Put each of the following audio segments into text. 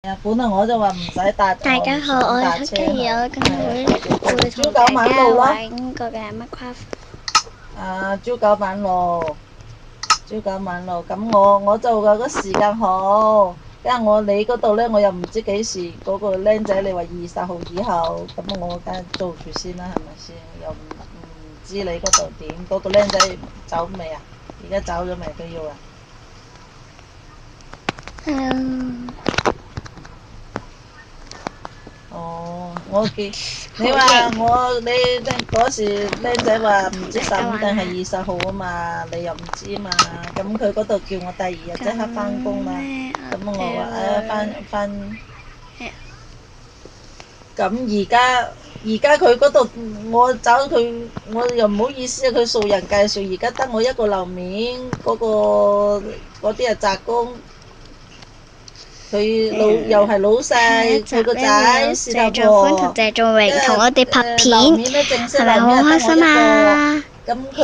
啊，本來我就話唔使搭，大家好，我係出奇友，今日會同大家玩個嘅乜跨。啊，朝九晚六，朝九晚六，咁我做嘅嗰時間好，因為你嗰度呢，我又唔知幾時嗰個僆仔，你話20號以後，咁我梗係做住先啦，係咪先？又唔知你嗰度點？嗰個僆仔走未啊？而家走咗未？佢要啊？哦，你話你嗰時僆仔話唔知15定係20號啊嘛，你又唔知嘛，咁佢嗰度叫我第2日即刻返工啦，咁我話返，咁而家佢嗰度我走佢，我又唔好意思啊，佢數人介紹，而家得我一個樓面，嗰啲係雜工。佢又係老細，佢個仔是頭婆，謝仲榮同我哋拍片，樓面咧正式係咪好樓面得我開心啊？一個，咁佢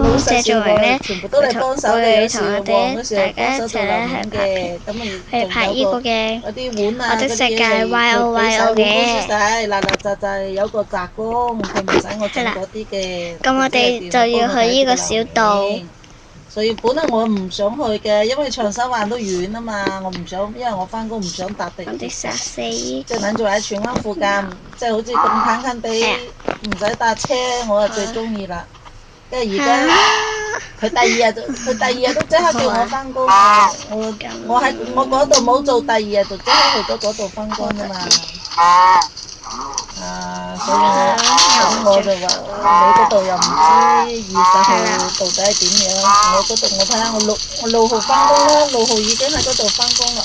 老細謝仲榮咧，全部都嚟幫手嘅，有時同我旺嗰時哋幫手做樓大家面嘅，咁去拍呢個嘅嗰啲碗啊我的世界嗰啲嘢佢洗碗公司洗，YOYO 嗱嗱雜雜有個雜工，佢唔使我整嗰啲嘅，咁我哋就要去呢個小道。所以本來我唔想去嘅，因為長沙灣都遠啊嘛，我唔想，因為我返工唔想搭地鐵，即係諗住喺荃灣附近，即係好似咁近地，唔使搭車，我就最中意啦。跟住而家佢第二日都即刻叫我返工，我嗰度冇做，第2日就即刻去咗嗰度返工啊嘛。所以我就話你嗰度又唔知20號到底係點樣，我嗰度我睇下我6號返工啦，6號已經喺嗰度返工啦。